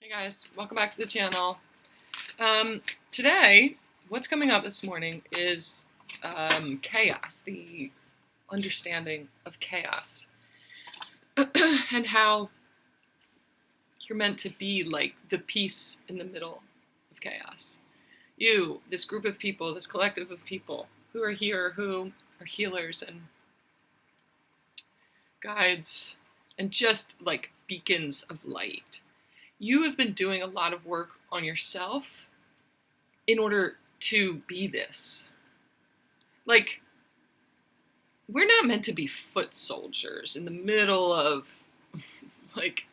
Hey guys, welcome back to the channel. Today, what's coming up this morning is chaos, the understanding of chaos, and how you're meant to be like the peace in the middle of chaos. You, this group of people, this collective of people who are here, who are healers and guides and just like beacons of light. You have been doing a lot of work on yourself in order to be this. Like, we're not meant to be foot soldiers in the middle of like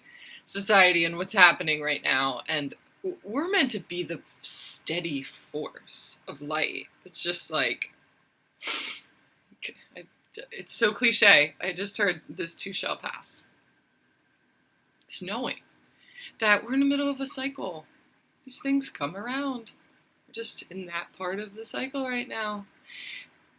society and what's happening right now, and we're meant to be the steady force of light. It's just like, it's so cliche. I just heard this too shall pass. Just knowing that we're in the middle of a cycle. These things come around. We're just in that part of the cycle right now.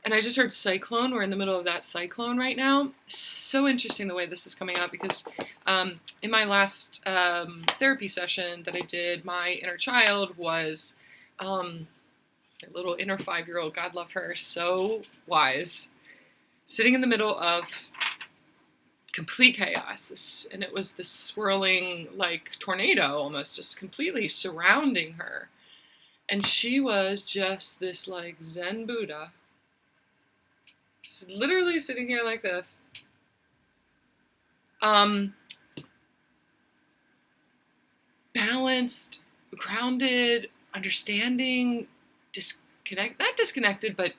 And I just heard cyclone. We're in the middle of that cyclone right now. So interesting the way this is coming out because in my last therapy session that I did, my inner child was a little inner 5-year-old, God love her, so wise, sitting in the middle of complete chaos. And it was this swirling like tornado almost just completely surrounding her. And she was just this like Zen Buddha, literally sitting here like this. Balanced, grounded, understanding, not disconnected, but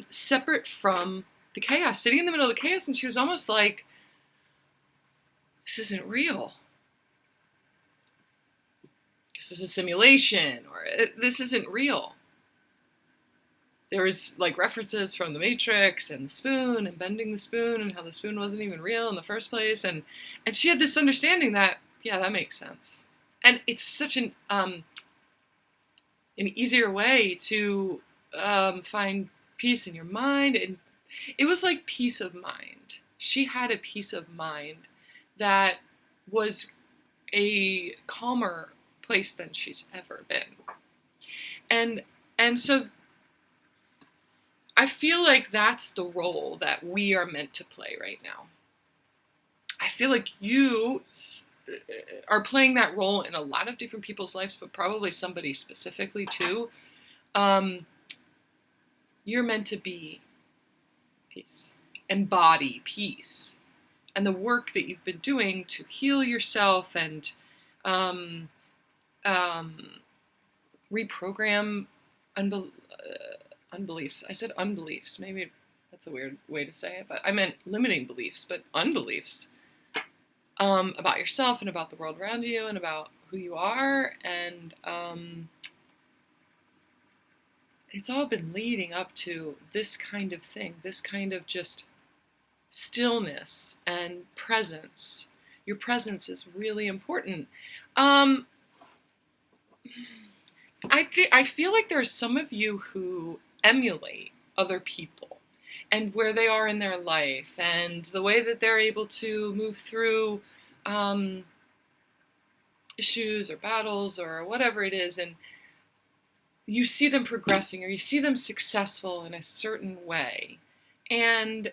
separate from the chaos, sitting in the middle of the chaos. And she was almost like, this isn't real. This is a simulation, or this isn't real. There was like references from the Matrix and the spoon and bending the spoon and how the spoon wasn't even real in the first place. And she had this understanding that, yeah, that makes sense. And it's such an easier way to find peace in your mind. And it was like peace of mind. She had a peace of mind that was a calmer place than she's ever been. And so I feel like that's the role that we are meant to play right now. I feel like you are playing that role in a lot of different people's lives, but probably somebody specifically too. You're meant to be peace, embody peace. And the work that you've been doing to heal yourself and reprogram unbeliefs. I said unbeliefs. Maybe that's a weird way to say it, but I meant limiting beliefs, but unbeliefs about yourself and about the world around you and about who you are. And it's all been leading up to this kind of thing, this kind of just stillness and presence. Your presence is really important. I feel like there are some of you who emulate other people and where they are in their life and the way that they're able to move through issues or battles or whatever it is, and you see them progressing or you see them successful in a certain way, and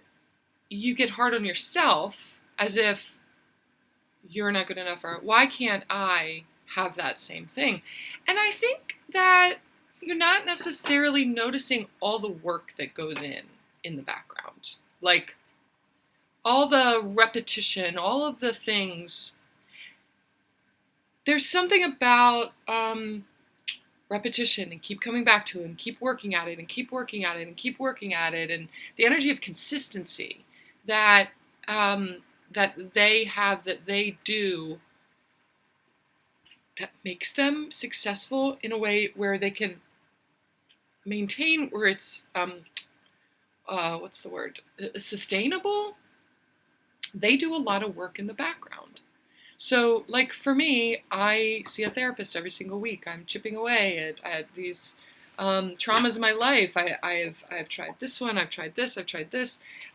you get hard on yourself as if you're not good enough, or why can't I have that same thing? And I think that you're not necessarily noticing all the work that goes in the background. Like all the repetition, all of the things. There's something about repetition and keep coming back to it and keep working at it and keep working at it and keep working at it, and the energy of consistency that that they have, that they do, that makes them successful in a way where they can maintain, where it's what's the word, sustainable. They do a lot of work in the background. So like for me, I see a therapist every single week. I'm chipping away at these traumas in my life. I've tried this one, I've tried this,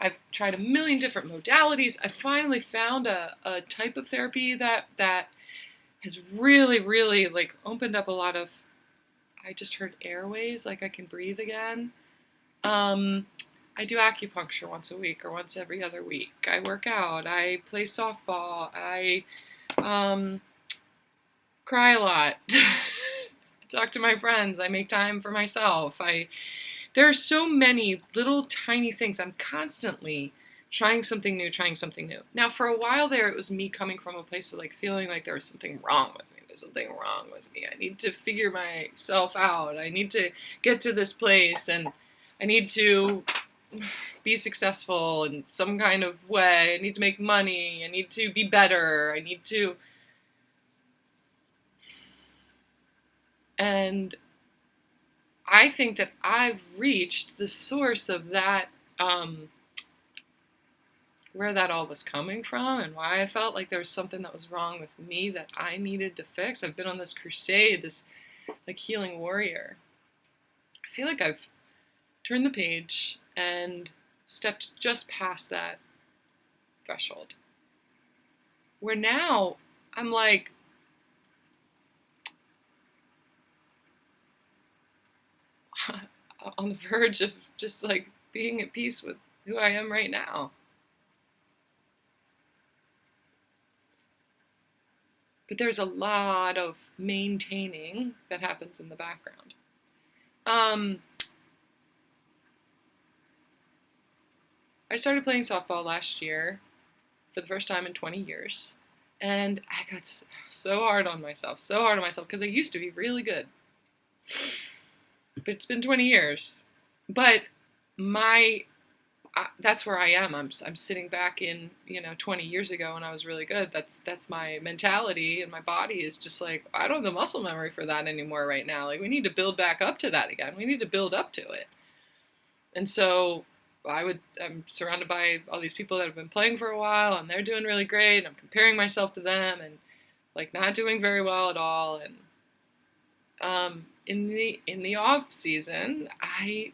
I've tried a million different modalities. I finally found a type of therapy that has really, really like opened up a lot of, I just heard airways, like I can breathe again. I do acupuncture once a week or once every other week. I work out. I play softball. I cry a lot. I talk to my friends. I make time for myself. There are so many little tiny things. I'm constantly trying something new, trying something new. Now, for a while there, it was me coming from a place of like feeling like there was something wrong with me. There's something wrong with me. I need to figure myself out. I need to get to this place, and I need to be successful in some kind of way. I need to make money. I need to be better. I need to. And I think that I've reached the source of that, where that all was coming from and why I felt like there was something that was wrong with me that I needed to fix. I've been on this crusade, this like healing warrior. I feel like I've turned the page and stepped just past that threshold. Where now I'm like, on the verge of just like being at peace with who I am right now. But there's a lot of maintaining that happens in the background. I started playing softball last year for the first time in 20 years. And I got so hard on myself, because I used to be really good. But it's been 20 years. But that's where I am. I'm sitting back in 20 years ago when I was really good. That's my mentality, and my body is just like, I don't have the muscle memory for that anymore right now. Like, we need to build back up to that again. We need to build up to it. And so I'm surrounded by all these people that have been playing for a while, and they're doing really great. And I'm comparing myself to them, and like not doing very well at all. And in the off season, I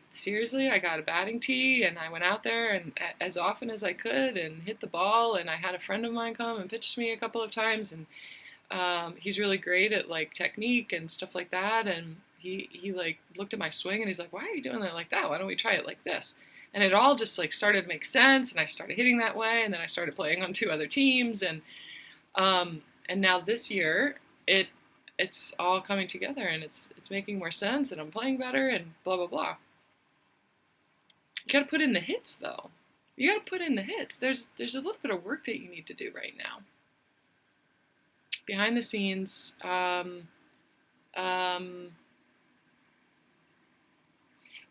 got a batting tee, and I went out there and as often as I could and hit the ball. And I had a friend of mine come and pitch to me a couple of times, and he's really great at like technique and stuff like that. And he like looked at my swing and he's like, "Why are you doing it like that? Why don't we try it like this?" And it all just like started to make sense, and I started hitting that way, and then I started playing on 2 other teams, and now this year it's all coming together, and it's making more sense, and I'm playing better, and blah blah blah. You got to put in the hits, though. You got to put in the hits. There's a little bit of work that you need to do right now behind the scenes.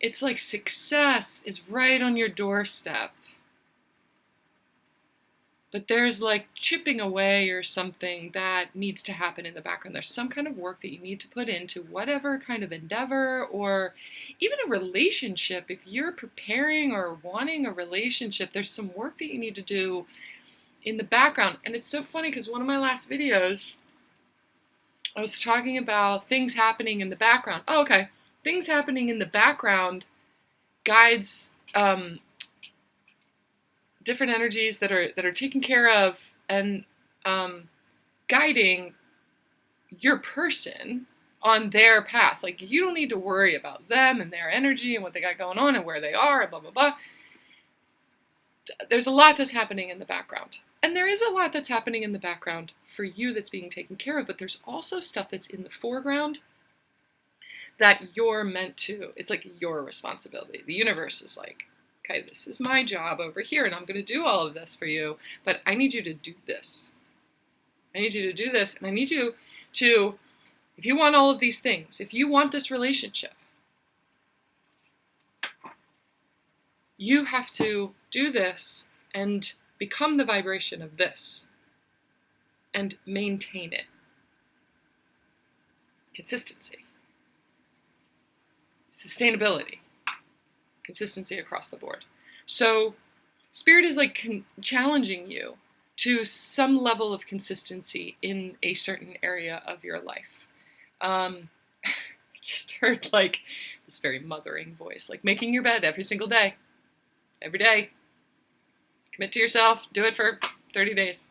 It's like success is right on your doorstep. But there's like chipping away or something that needs to happen in the background. There's some kind of work that you need to put into whatever kind of endeavor, or even a relationship. If you're preparing or wanting a relationship, there's some work that you need to do in the background. And it's so funny because one of my last videos, I was talking about things happening in the background. Oh, okay. Things happening in the background guides different energies that are taken care of and guiding your person on their path. Like, you don't need to worry about them and their energy and what they got going on and where they are and blah, blah, blah. There's a lot that's happening in the background. And there is a lot that's happening in the background for you that's being taken care of, but there's also stuff that's in the foreground that you're meant to. It's like your responsibility. The universe is like, okay, this is my job over here, and I'm going to do all of this for you, but I need you to do this. I need you to do this, and I need you to, if you want all of these things, if you want this relationship, you have to do this and become the vibration of this and maintain it. Consistency. Sustainability. Consistency across the board. So Spirit is like challenging you to some level of consistency in a certain area of your life. I just heard like this very mothering voice, like making your bed every single day. Every day. Commit to yourself. Do it for 30 days.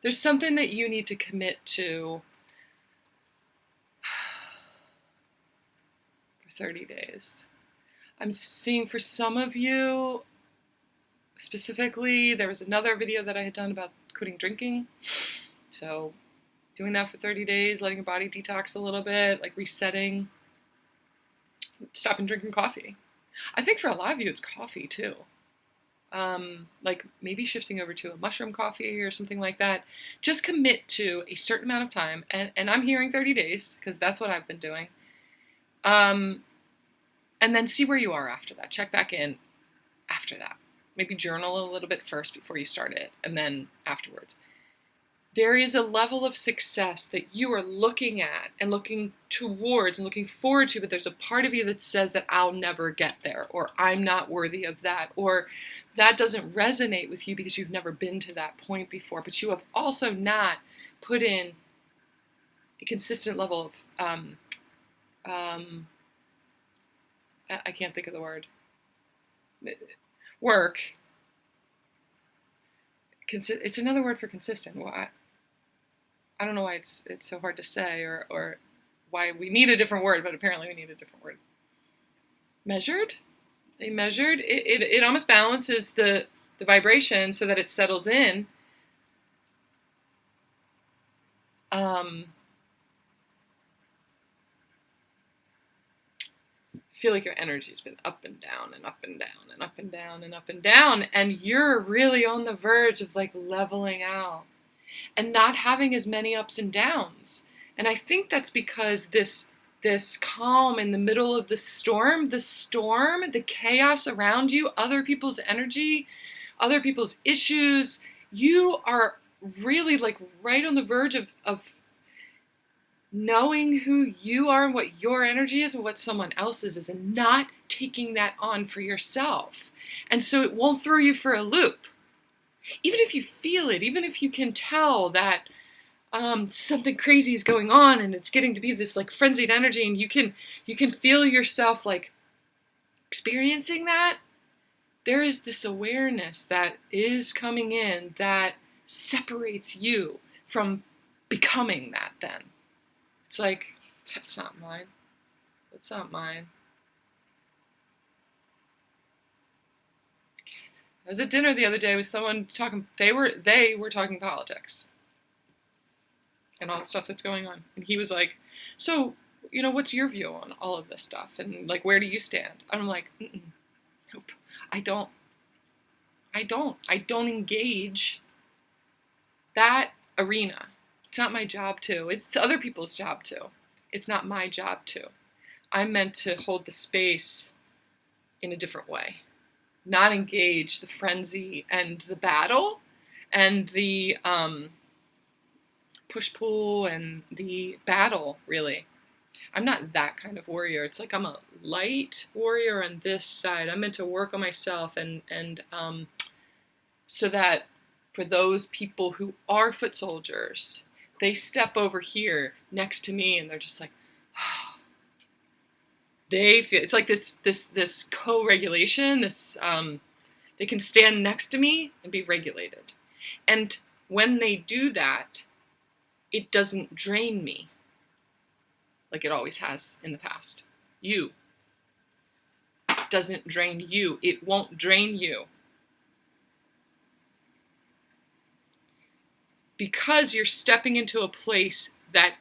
There's something that you need to commit to for 30 days. I'm seeing for some of you, specifically, there was another video that I had done about quitting drinking. So doing that for 30 days, letting your body detox a little bit, like resetting, stopping drinking coffee. I think for a lot of you, it's coffee too. Like maybe shifting over to a mushroom coffee or something like that. Just commit to a certain amount of time, and I'm hearing 30 days because that's what I've been doing. And then see where you are after that. Check back in after that. Maybe journal a little bit first before you start it, and then afterwards. There is a level of success that you are looking at and looking towards and looking forward to, but there's a part of you that says that I'll never get there, or I'm not worthy of that, or that doesn't resonate with you because you've never been to that point before, but you have also not put in a consistent level of, I can't think of the word, work. It's another word for consistent. Well, I don't know why it's so hard to say, or why we need a different word, but apparently we need a different word. Measured? They measured. It almost balances the vibration so that it settles in. Feel like your energy's been up and down and up and down and up and down and up and down, and you're really on the verge of like leveling out and not having as many ups and downs. And I think that's because this calm in the middle of the storm, the chaos around you, other people's energy, other people's issues, you are really like right on the verge of knowing who you are and what your energy is and what someone else's is, and not taking that on for yourself. And so it won't throw you for a loop. Even if you feel it, even if you can tell that something crazy is going on and it's getting to be this like frenzied energy, and you can feel yourself like experiencing that, there is this awareness that is coming in that separates you from becoming that then. It's like, that's not mine. That's not mine. I was at dinner the other day with someone talking, they were talking politics and all the stuff that's going on. And he was like, so, what's your view on all of this stuff? And like, where do you stand? And I'm like, nope, I don't engage that arena. It's not my job to. It's other people's job to. It's not my job to. I'm meant to hold the space in a different way. Not engage the frenzy and the battle and the push-pull and the battle, really. I'm not that kind of warrior. It's like I'm a light warrior on this side. I'm meant to work on myself and so that for those people who are foot soldiers, they step over here next to me and they're just like, oh. They feel, it's like this co-regulation, they can stand next to me and be regulated. And when they do that, it doesn't drain me like it always has in the past. You. It doesn't drain you. It won't drain you. Because you're stepping into a place that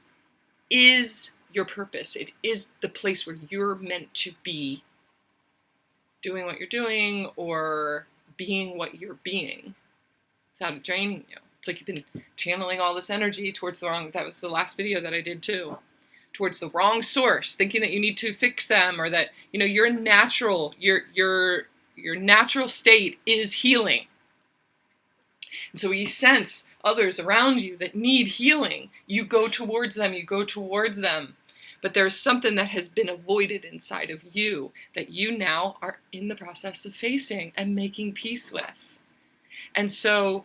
is your purpose. It is the place where you're meant to be doing what you're doing or being what you're being without it draining you. It's like you've been channeling all this energy towards the wrong, that was the last video that I did too, towards the wrong source, thinking that you need to fix them or that, your natural state is healing. And so when you sense others around you that need healing, you go towards them. But there's something that has been avoided inside of you that you now are in the process of facing and making peace with. And so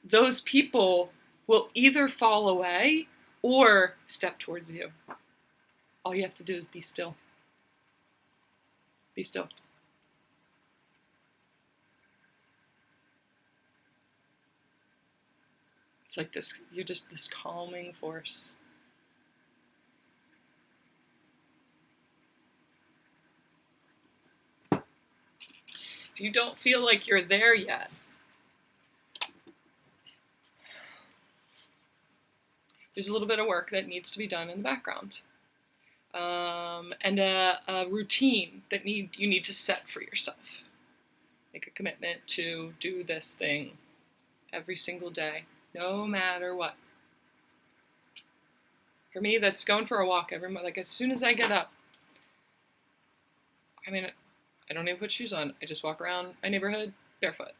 those people will either fall away or step towards you. All you have to do is be still. Be still. It's like this, you're just this calming force. If you don't feel like you're there yet, there's a little bit of work that needs to be done in the background. And a routine that you need to set for yourself. Make a commitment to do this thing every single day, no matter what. For me, that's going for a walk every morning. Like as soon as I get up, I mean, I don't even put shoes on. I just walk around my neighborhood barefoot.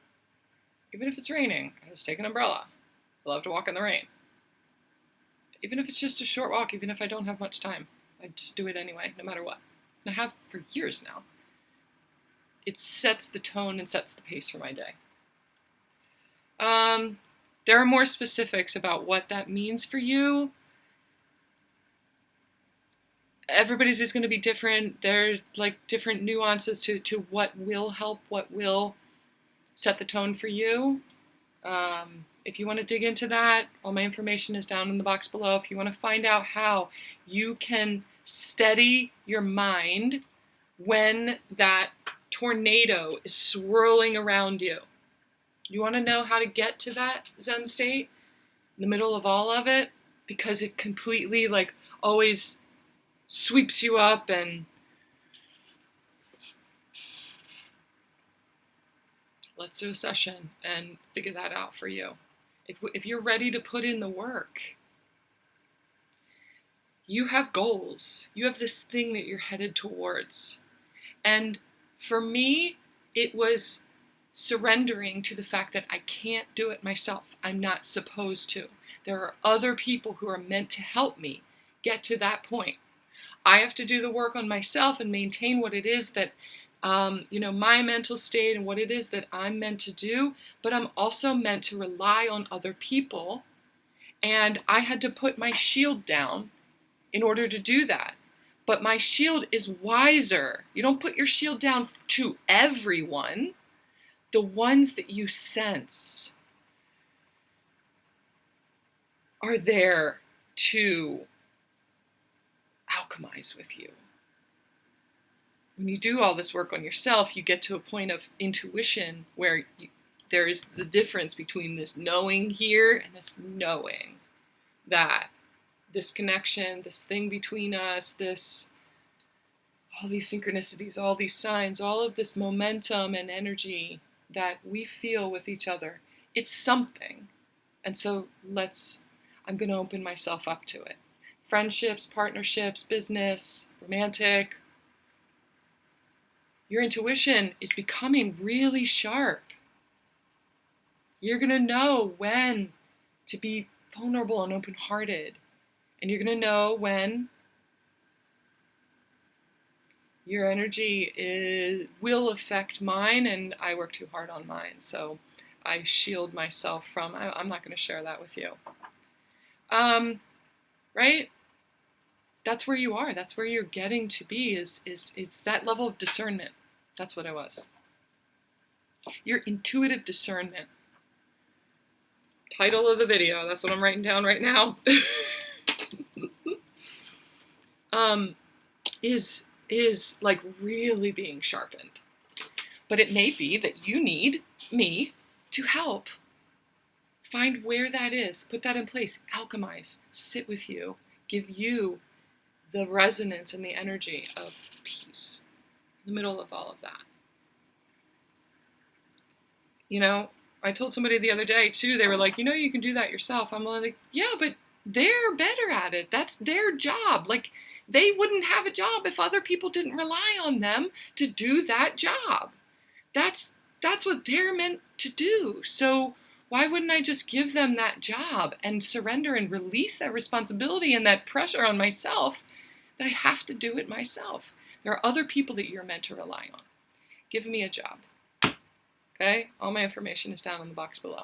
Even if it's raining, I just take an umbrella. I love to walk in the rain. Even if it's just a short walk, even if I don't have much time, I just do it anyway, no matter what. And I have for years now. It sets the tone and sets the pace for my day. There are more specifics about what that means for you. Everybody's is going to be different. There's like different nuances to what will help, what will set the tone for you. If you want to dig into that, all my information is down in the box below. If you want to find out how you can steady your mind when that tornado is swirling around you. You want to know how to get to that Zen state in the middle of all of it? Because it completely like always sweeps you up and let's do a session and figure that out for you. If you're ready to put in the work, you have goals. You have this thing that you're headed towards. And for me, it was surrendering to the fact that I can't do it myself. I'm not supposed to. There are other people who are meant to help me get to that point. I have to do the work on myself and maintain what it is that my mental state and what it is that I'm meant to do, but I'm also meant to rely on other people. And I had to put my shield down in order to do that. But my shield is wiser. You don't put your shield down to everyone. The ones that you sense are there to alchemize with you. When you do all this work on yourself, you get to a point of intuition where there is the difference between this knowing here and this knowing that this connection, this thing between us, all these synchronicities, all these signs, all of this momentum and energy that we feel with each other, it's something. And so I'm going to open myself up to it. Friendships, partnerships, business, romantic. Your intuition is becoming really sharp. You're going to know when to be vulnerable and open-hearted. And you're going to know when your energy will affect mine, and I work too hard on mine. So I shield myself from, I'm not going to share that with you. Right? That's where you are. That's where you're getting to be, is it's that level of discernment. That's what I was. Your intuitive discernment. Title of the video. That's what I'm writing down right now. is like really being sharpened. But it may be that you need me to help find where that is, put that in place, alchemize, sit with you, give you the resonance and the energy of peace in the middle of all of that. I told somebody the other day too, they were like, you can do that yourself. I'm like, yeah, but they're better at it. That's their job. Like, they wouldn't have a job if other people didn't rely on them to do that job. That's what they're meant to do. So why wouldn't I just give them that job and surrender and release that responsibility and that pressure on myself that I have to do it myself? There are other people that you're meant to rely on. Give me a job. Okay? All my information is down in the box below.